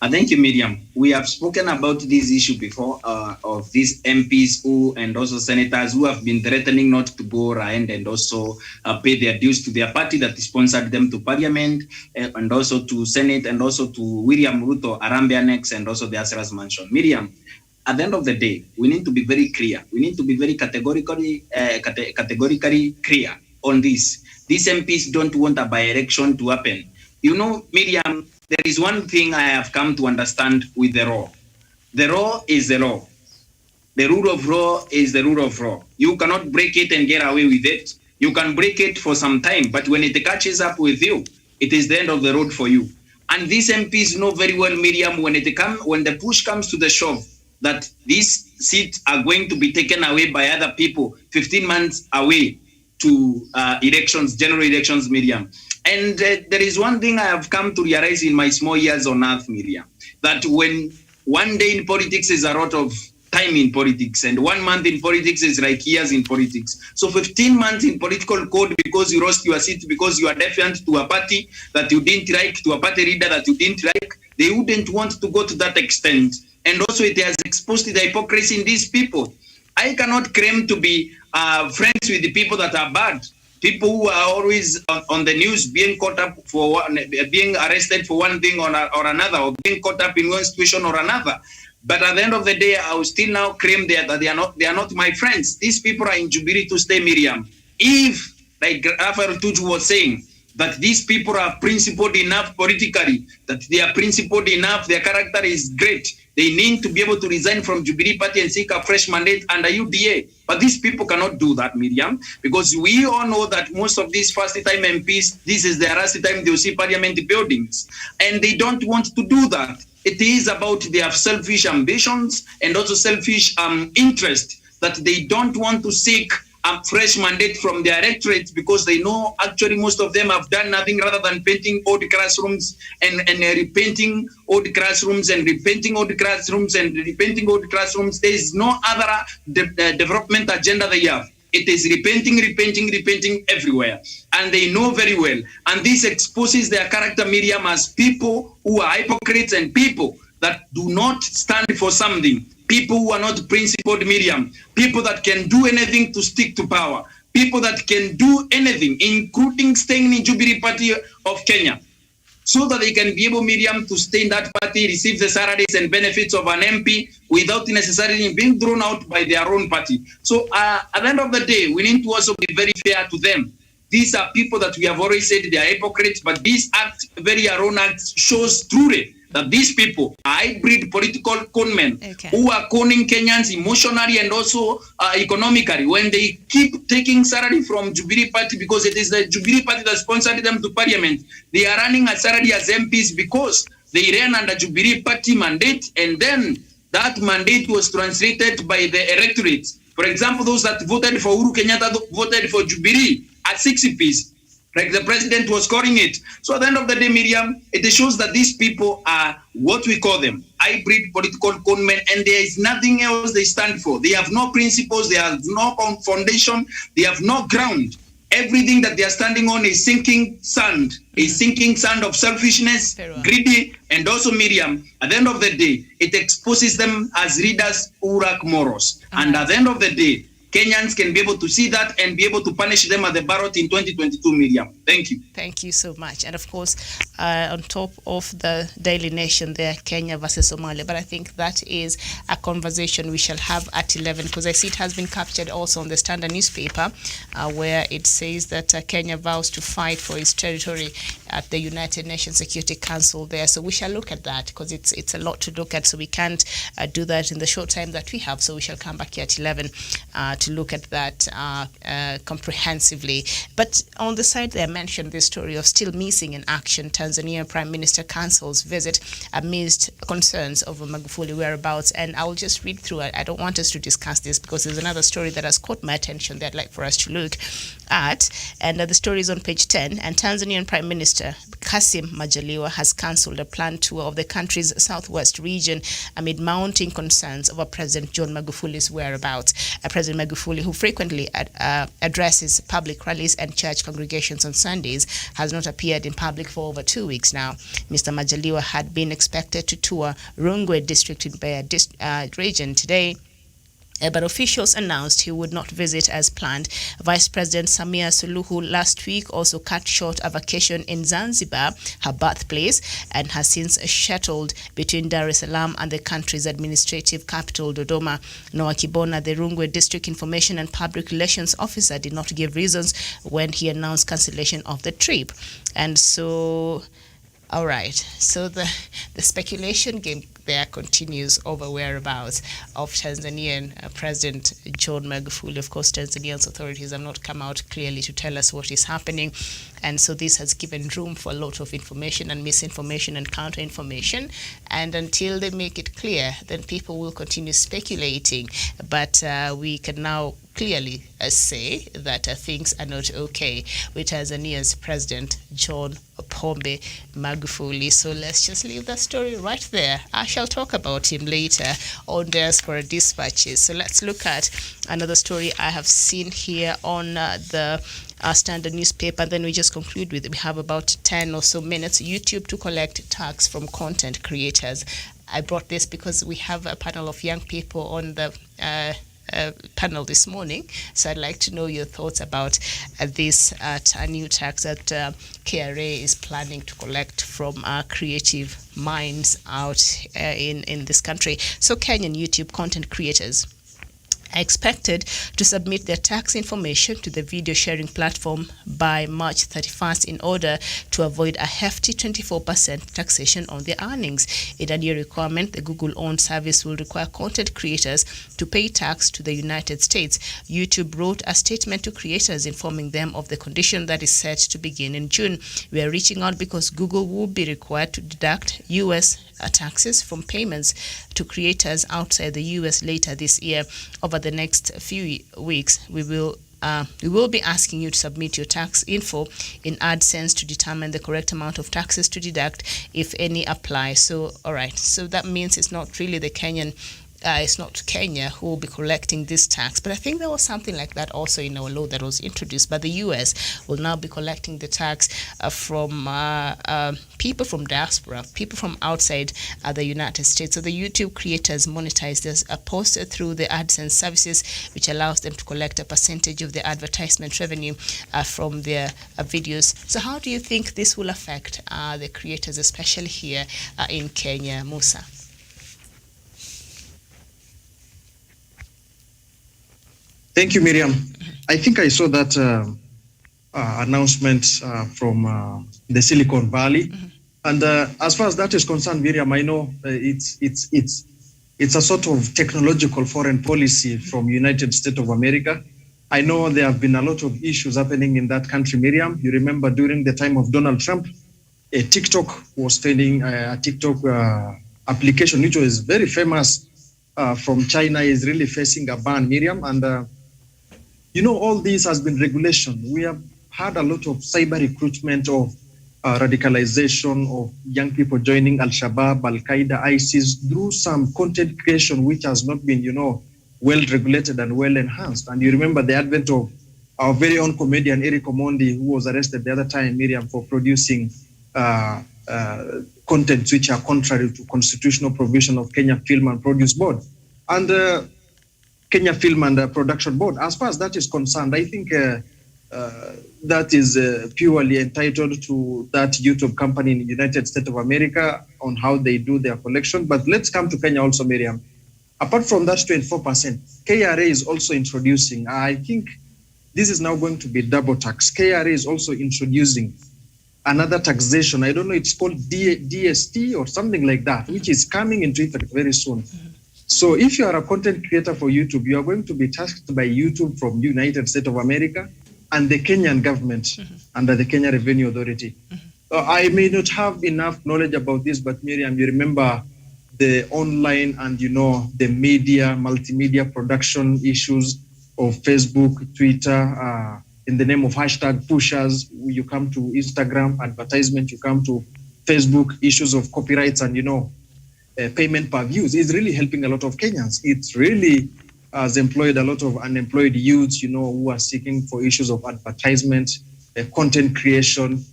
Thank you, Miriam. We have spoken about this issue before, of these MPs and also senators who have been threatening not to go around and also pay their dues to their party that sponsored them to Parliament, and also to Senate, and also to William Ruto, Harambee Annex, and also the Asras Mansion. Miriam, at the end of the day, we need to be very clear. We need to be very categorically clear on this. These MPs don't want a by-election to happen. You know, Miriam, there is one thing I have come to understand with the law. The law is the law. The rule of law is the rule of law. You cannot break it and get away with it. You can break it for some time, but when it catches up with you, it is the end of the road for you. And these MPs know very well, Miriam, when the push comes to the shove, that these seats are going to be taken away by other people 15 months away to elections, general elections, Miriam. And there is one thing I have come to realize in my small years on earth, Miriam, that when one day in politics is a lot of time in politics, and 1 month in politics is like years in politics. So 15 months in political code because you lost your seat, because you are defiant to a party that you didn't like, to a party leader that you didn't like, they wouldn't want to go to that extent. And also it has exposed the hypocrisy in these people. I cannot claim to be friends with the people that are bad. People who are always on the news being caught up for being arrested for one thing or another, or being caught up in one situation or another. But at the end of the day, I will still now claim that they are not my friends. These people are in Jubilee to stay, Miriam. If, like Raphael Tuju was saying, that these people are principled enough politically, that they are principled enough, their character is great, they need to be able to resign from Jubilee Party and seek a fresh mandate under UDA. But these people cannot do that, Miriam, because we all know that most of these first-time MPs, this is their last time they'll see parliament buildings. And they don't want to do that. It is about their selfish ambitions and also selfish interest, that they don't want to seek a fresh mandate from their electorate, because they know actually most of them have done nothing rather than painting old classrooms and repainting old classrooms and repainting old classrooms and repainting old classrooms. There is no other development agenda they have. It is repainting everywhere. And they know very well. And this exposes their character, Miriam, as people who are hypocrites and people that do not stand for something. People who are not principled, Miriam. People that can do anything to stick to power. People that can do anything, including staying in Jubilee Party of Kenya, so that they can be able, Miriam, to stay in that party, receive the salaries and benefits of an MP without necessarily being thrown out by their own party. So at the end of the day, we need to also be very fair to them. These are people that we have already said they are hypocrites, but this act, very own act, shows truly that these people are hybrid political conmen who are conning Kenyans emotionally and also economically, when they keep taking salary from Jubilee Party, because it is the Jubilee Party that sponsored them to Parliament. They are running a salary as MPs because they ran under Jubilee Party mandate, and then that mandate was translated by the electorate. For example, those that voted for Uhuru Kenyatta voted for Jubilee at 6 MPs, like the president was calling it. So at the end of the day, Miriam, it shows that these people are what we call them, hybrid political conmen, and there is nothing else they stand for. They have no principles, they have no foundation, they have no ground. Everything that they are standing on is sinking sand, a sinking sand of selfishness, greedy, and also, Miriam, at the end of the day, it exposes them as leaders who lack morals. And at the end of the day, Kenyans can be able to see that and be able to punish them at the ballot in 2022, Miriam. Thank you. Thank you so much. And of course, on top of the Daily Nation there, Kenya versus Somalia. But I think that is a conversation we shall have at 11, because I see it has been captured also on the Standard newspaper, where it says that Kenya vows to fight for its territory at the United Nations Security Council there. So we shall look at that, because it's a lot to look at. So we can't do that in the short time that we have. So we shall come back here at 11 to look at that comprehensively. But on the side there, I mentioned this story of still missing in action. Tanzania Prime Minister cancels visit amidst concerns over Magufuli whereabouts. And I will just read through it. I don't want us to discuss this because there's another story that has caught my attention that I'd like for us to look at. And the story is on page 10. And Tanzanian Prime Minister Kassim Majaliwa has cancelled a planned tour of the country's southwest region amid mounting concerns over President John Magufuli's whereabouts. President Magufuli, who frequently addresses public rallies and church congregations on Sundays, has not appeared in public for over 2 weeks now. Mr. Majaliwa had been expected to tour Rungwe district in Mbeya region today, but officials announced he would not visit as planned. Vice President Samia Suluhu last week also cut short a vacation in Zanzibar, her birthplace, and has since shuttled between Dar es Salaam and the country's administrative capital, Dodoma. Noah Kibona, the Rungwe District Information and Public Relations Officer, did not give reasons when he announced cancellation of the trip. And so, all right, so the speculation game there continues over whereabouts of Tanzanian President John Magufuli. Of course, Tanzania's authorities have not come out clearly to tell us what is happening. And so this has given room for a lot of information and misinformation and counter-information. And until they make it clear, then people will continue speculating. But we can now clearly say that things are not okay with Tanzania's President John Pombe Magufuli. So let's just leave that story right there. I shall talk about him later on Diaspora Dispatches. So let's look at another story I have seen here on the Standard newspaper, and then we just conclude with it. We have about 10 or so minutes. YouTube to collect tax from content creators. I brought this because we have a panel of young people on the panel this morning, so I'd like to know your thoughts about this new tax that KRA is planning to collect from creative minds out in this country. So Kenyan YouTube content creators are expected to submit their tax information to the video sharing platform by March 31st in order to avoid a hefty 24% taxation on their earnings. In a new requirement, the Google-owned service will require content creators to pay tax to the United States. YouTube wrote a statement to creators informing them of the condition that is set to begin in June. We are reaching out because Google will be required to deduct U.S. taxes from payments to creators outside the U.S. later this year. Over the next few weeks, we will be asking you to submit your tax info in AdSense to determine the correct amount of taxes to deduct, if any apply. So, all right. So that means it's not really the Kenyan. It's not Kenya who will be collecting this tax, but I think there was something like that also in our law that was introduced. But the U.S. will now be collecting the tax from people from diaspora, people from outside the United States. So the YouTube creators monetize this post through the AdSense services, which allows them to collect a percentage of the advertisement revenue from their videos. So how do you think this will affect the creators, especially here in Kenya, Musa? Thank you, Miriam. I think I saw that announcement from the Silicon Valley. Mm-hmm. And as far as that is concerned, Miriam, I know it's a sort of technological foreign policy from United States of America. I know there have been a lot of issues happening in that country, Miriam. You remember during the time of Donald Trump, TikTok was failing, a TikTok application, which was very famous from China is really facing a ban, Miriam. And, all this has been regulation. We have had a lot of cyber recruitment of radicalization of young people joining Al-Shabaab, Al-Qaeda, ISIS through some content creation which has not been, well regulated and well enhanced. And you remember the advent of our very own comedian Eric Omondi, who was arrested the other time, Miriam, for producing contents which are contrary to constitutional provision of Kenya Film and Produce Board and Kenya Film and Production Board. As far as that is concerned, I think that is purely entitled to that YouTube company in the United States of America on how they do their collection. But let's come to Kenya also, Miriam. Apart from that 24%, KRA is also introducing, I think this is now going to be double tax. KRA is also introducing another taxation. I don't know, it's called DST or something like that, which is coming into effect very soon. So if you are a content creator for YouTube, you are going to be taxed by YouTube from the United States of America and the Kenyan government under the Kenya Revenue Authority. I may not have enough knowledge about this, but Miriam, you remember the online and, the media, multimedia production issues of Facebook, Twitter, in the name of hashtag pushers, you come to Instagram advertisement, you come to Facebook, issues of copyrights and, payment per views is really helping a lot of Kenyans. It's really has employed a lot of unemployed youths, who are seeking for issues of advertisement, content creation.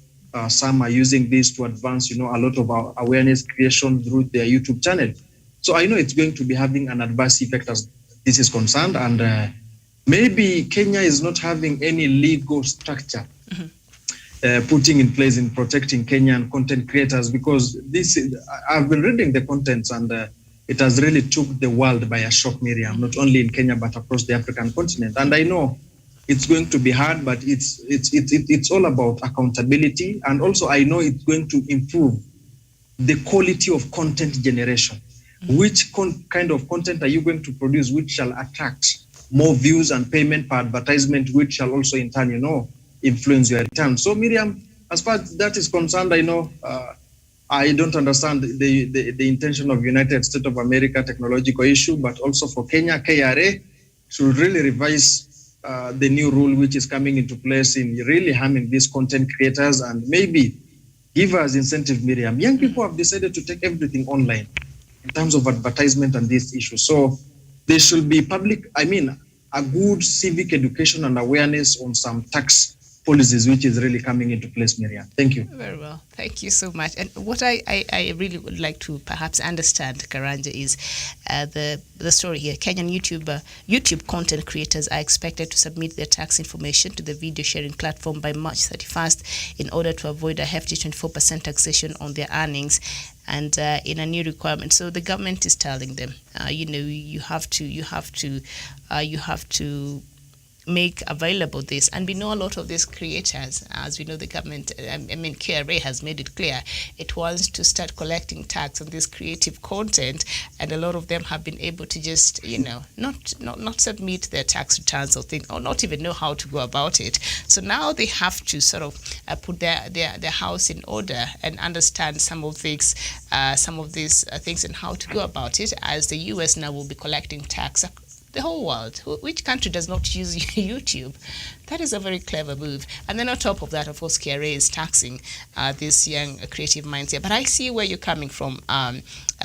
Some are using this to advance, a lot of our awareness creation through their YouTube channel. So I know it's going to be having an adverse effect as this is concerned. And maybe Kenya is not having any legal structure putting in place in protecting Kenyan content creators, because I've been reading the contents and it has really took the world by a shock, Miriam, not only in Kenya, but across the African continent. And I know it's going to be hard, but it's all about accountability. And also I know it's going to improve the quality of content generation. Which kind of content are you going to produce which shall attract more views and payment per advertisement, which shall also in turn, influence your return. So Miriam, as far as that is concerned, I know I don't understand the intention of United States of America technological issue, but also for Kenya, KRA should really revise the new rule which is coming into place in really harming these content creators and maybe give us incentive, Miriam. Young people have decided to take everything online in terms of advertisement and these issues. So there should be a good civic education and awareness on some tax policies, which is really coming into place, Miriam. Thank you. Very well. Thank you so much. And what I really would like to perhaps understand, Karanja, is the story here. Kenyan YouTube content creators are expected to submit their tax information to the video sharing platform by March 31st in order to avoid a hefty 24% taxation on their earnings. And in a new requirement, so the government is telling them, you have to make available this. And we know a lot of these creators, as we know, the government, KRA has made it clear it wants to start collecting tax on this creative content, and a lot of them have been able to just, not submit their tax returns or not even know how to go about it. So now they have to sort of put their house in order and understand some of these things and how to go about it, as the US now will be collecting tax the whole world. Which country does not use YouTube? That is a very clever move. And then on top of that, of course, KRA is taxing these young creative minds here. But I see where you're coming from,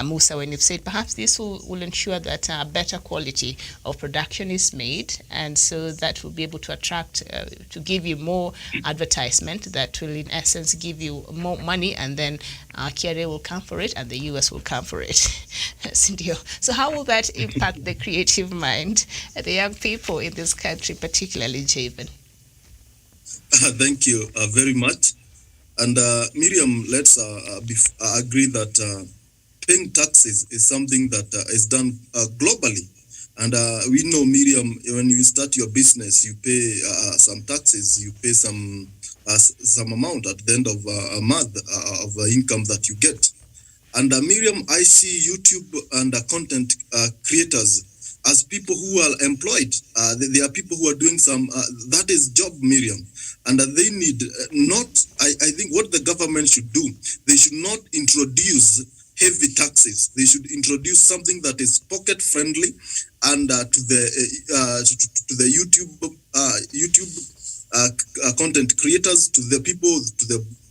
Musa, when you've said perhaps this will ensure that better quality of production is made, and so that will be able to attract, to give you more advertisement that will in essence give you more money, and then KRA will come for it and the US will come for it. Cindy, so how will that impact the creative mind, the young people in this country, particularly Javen? Thank you very much. And Miriam, let's agree that paying taxes is something that is done globally. And we know, Miriam, when you start your business, you pay some taxes, you pay some amount at the end of a month of income that you get. And Miriam, I see YouTube and content creators as people who are employed. They are people who are doing that is job, Miriam. And they need I think what the government should do, they should not introduce heavy taxes. They should introduce something that is pocket friendly, and to the YouTube content creators, to the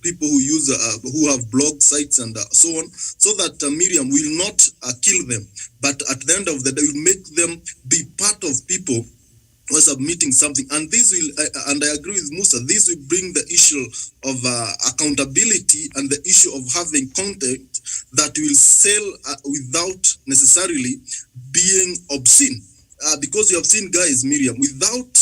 people who use who have blog sites and so on, so that Miriam will not kill them, but at the end of the day will make them be part of people who are submitting something. And this will, and I agree with Musa, this will bring the issue of accountability and the issue of having content that will sell without necessarily being obscene. Because you have seen, guys, Miriam, without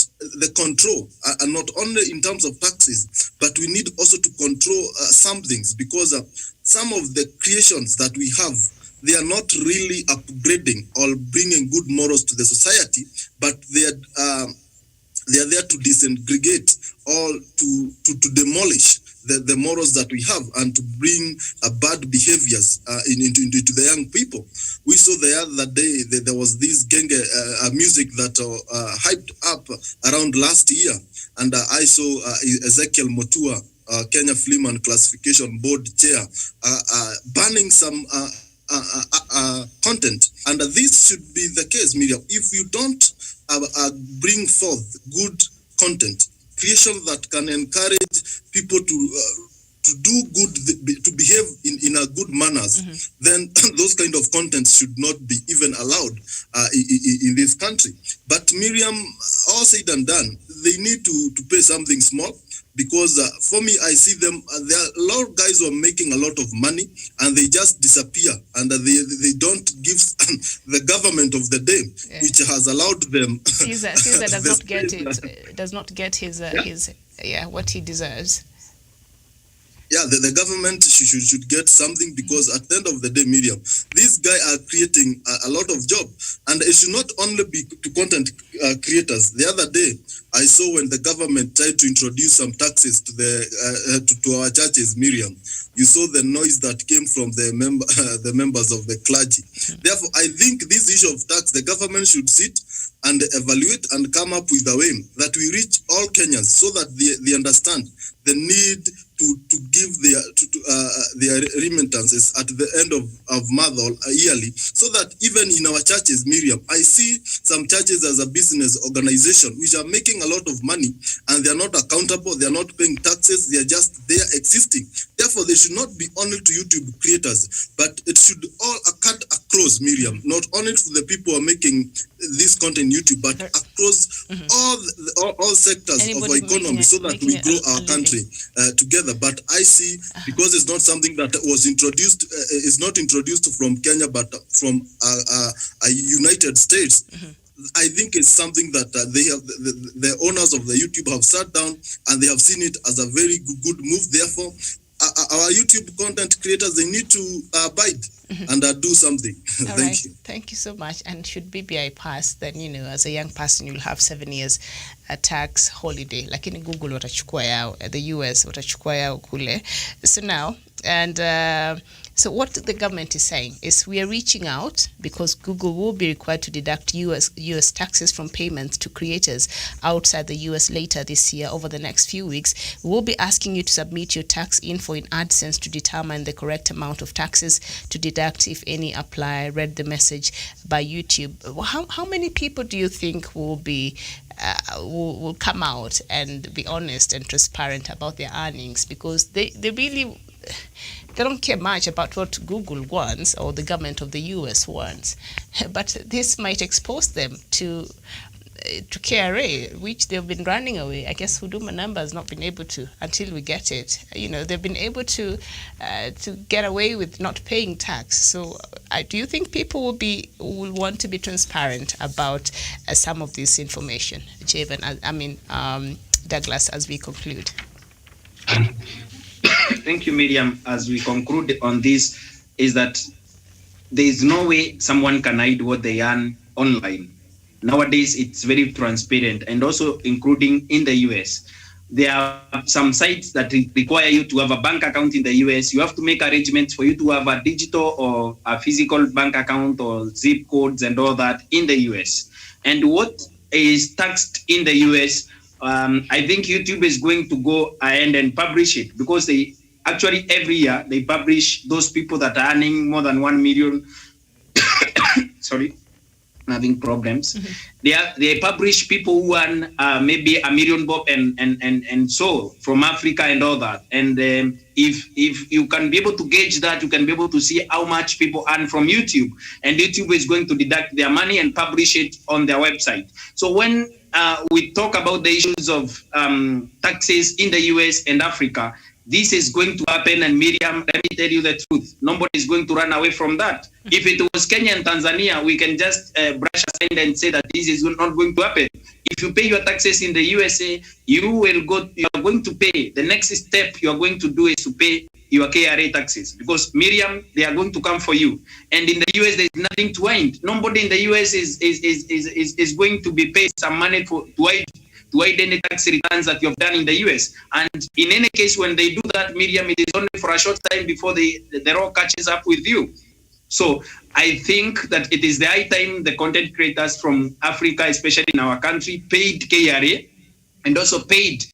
the control, and not only in terms of taxes, but we need also to control some things, because some of the creations that we have, they are not really upgrading or bringing good morals to the society, but they are there to disintegrate or to demolish the morals that we have, and to bring bad behaviors into the young people. We saw the other day that there was this genge music that hyped up around last year, and I saw Ezekiel Motua, Kenya Film and Classification Board chair, banning some content. And this should be the case, Miriam. If you don't bring forth good content, creation that can encourage people to do good, to behave in a good manners, then those kind of contents should not be even allowed in this country. But Miriam, all said and done, they need to pay something small, because for me, I see them, there are a lot of guys who are making a lot of money, and they just disappear, and they don't give the government of the day, which has allowed them. Caesar does not get his what he deserves. Yeah, the government should get something, because at the end of the day, Miriam, these guys are creating a lot of jobs, and it should not only be to content creators. The other day, I saw when the government tried to introduce some taxes to to our churches, Miriam, you saw the noise that came from the members of the clergy. Therefore, I think this issue of tax, the government should sit and evaluate and come up with a way that we reach all Kenyans, so that they understand the need to give their remittances at the end of month or yearly, so that even in our churches, Miriam, I see some churches as a business organization which are making a lot of money, and they are not accountable, they are not paying taxes, they are just there existing. Therefore, they should not be only to YouTube creators, but it should all cut across, Miriam, not only to the people who are making this content YouTube, but across all sectors of our economy, so that we grow our country together. But I see, because it's not something that was introduced, is not introduced from Kenya, but from United States. I think it's something that they have, the owners of the YouTube have sat down and they have seen it as a very good move. Therefore, our YouTube content creators, they need to abide and do something. Thank you. Thank you so much. And should BBI pass, then, as a young person, you'll have 7 years tax holiday. Lakini Google watachukua yao, the US watachukua yao kule. So now, and so what the government is saying is we are reaching out, because Google will be required to deduct US taxes from payments to creators outside the US later this year. Over the next few weeks, we will be asking you to submit your tax info in AdSense to determine the correct amount of taxes to deduct, if any, apply. Read the message by YouTube. How many people do you think will be will come out and be honest and transparent about their earnings? Because they really, they don't care much about what Google wants or the government of the US wants, but this might expose them to KRA, which they've been running away. I guess Huduma number has not been able to, until we get it. They've been able to get away with not paying tax. So do you think people will want to be transparent about some of this information? Javen, Douglas, as we conclude. Thank you, Miriam. As we conclude on this, is that there is no way someone can hide what they earn online. Nowadays, it's very transparent, and also including in the US. There are some sites that require you to have a bank account in the US. You have to make arrangements for you to have a digital or a physical bank account or zip codes and all that in the US. And what is taxed in the US, I think YouTube is going to go ahead and publish it, because they actually every year they publish those people that are earning more than 1 million. Sorry, having problems. They publish people who earn maybe $1 million bob and so from Africa and all that. And if you can be able to gauge that, you can be able to see how much people earn from YouTube, and YouTube is going to deduct their money and publish it on their website. So when we talk about the issues of taxes in the US and Africa, this is going to happen. And Miriam, let me tell you the truth, nobody is going to run away from that. If it was Kenya and Tanzania, we can just brush aside and say that this is not going to happen. If you pay your taxes in the USA, you are going to pay. The next step you are going to do is to pay your KRA taxes, because Miriam, they are going to come for you. And in the US, there is nothing to hide. Nobody in the US is going to be paid some money to hide any tax returns that you have done in the US. And in any case, when they do that, Miriam, it is only for a short time before the law catches up with you. So I think that it is the high time the content creators from Africa, especially in our country, paid KRA and also paid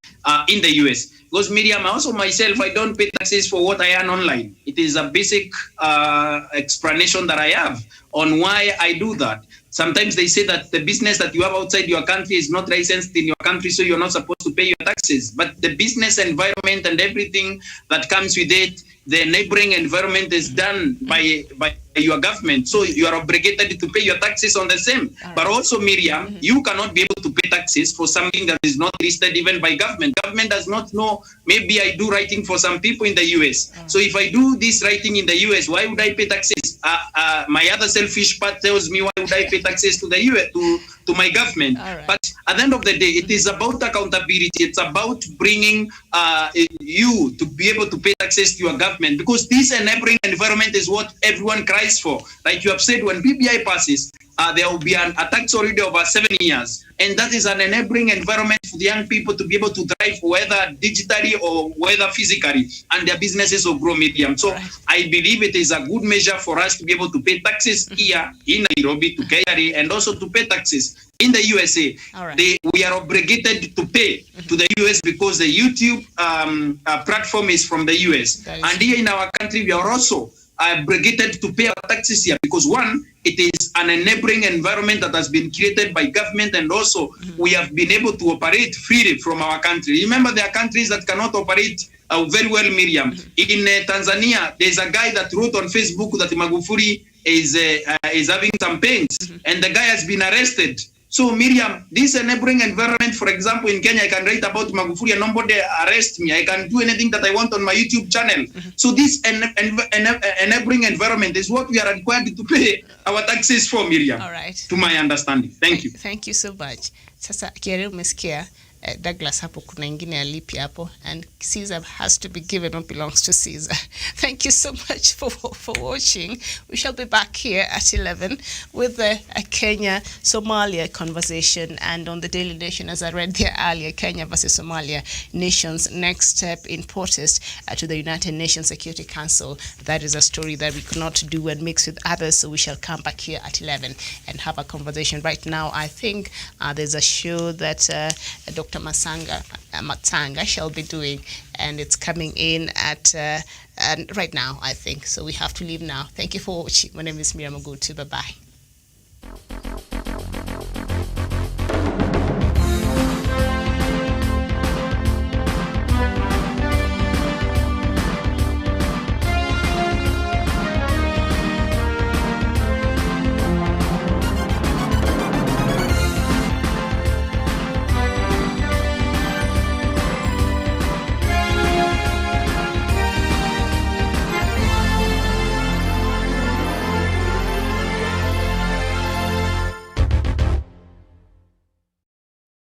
in the US. Because Miriam, also myself, I don't pay taxes for what I earn online. It is a basic explanation that I have on why I do that. Sometimes they say that the business that you have outside your country is not licensed in your country, so you're not supposed to pay your taxes. But the business environment and everything that comes with it, the neighboring environment is done by your government. So you are obligated to pay your taxes on the same. Right. But also, Miriam, you cannot be able to pay taxes for something that is not listed even by government. Government does not know. Maybe I do writing for some people in the US. So if I do this writing in the US, why would I pay taxes? My other selfish part tells me, why would I pay taxes to the US, to my government? Right. But at the end of the day, it is about accountability. It's about bringing you to be able to pay taxes to your government, because this enabling environment is what everyone cries for. Like you have said, when BBI passes, there will be a tax holiday over 7 years. And that is an enabling environment for the young people to be able to drive, whether digitally or whether physically, and their businesses will grow, Medium. So I believe it is a good measure for us to be able to pay taxes here in Nairobi to KRA, and also to pay taxes in the USA. We are obligated to pay to the US because the YouTube platform is from the US. And here in our country, we are also obligated to pay our taxes here because, one, it is an enabling environment that has been created by government, and also we have been able to operate freely from our country. Remember, there are countries that cannot operate very well, Miriam. In Tanzania, there's a guy that wrote on Facebook that Magufuli is having some pains, and the guy has been arrested. So, Miriam, this enabling environment, for example, in Kenya, I can write about Magufuli and nobody arrest me. I can do anything that I want on my YouTube channel. So this enabling environment is what we are required to pay our taxes for, Miriam. All right. To my understanding. Thank you. Thank you so much. Sasa kiere umesikia Douglas hapo, kuna ingine alipi hapo, and Caesar has to be given what belongs to Caesar. Thank you so much for watching. We shall be back here at 11 with a Kenya-Somalia conversation, and on the Daily Nation, as I read there earlier, Kenya versus Somalia, nation's next step in protest to the United Nations Security Council. That is a story that we could not do and mix with others, so we shall come back here at 11 and have a conversation. Right now, I think there's a show that Dr. Matsanga shall be doing, and it's coming in at right now, I think. So we have to leave now. Thank you for watching. My name is Miriam Ogutu. Bye-bye.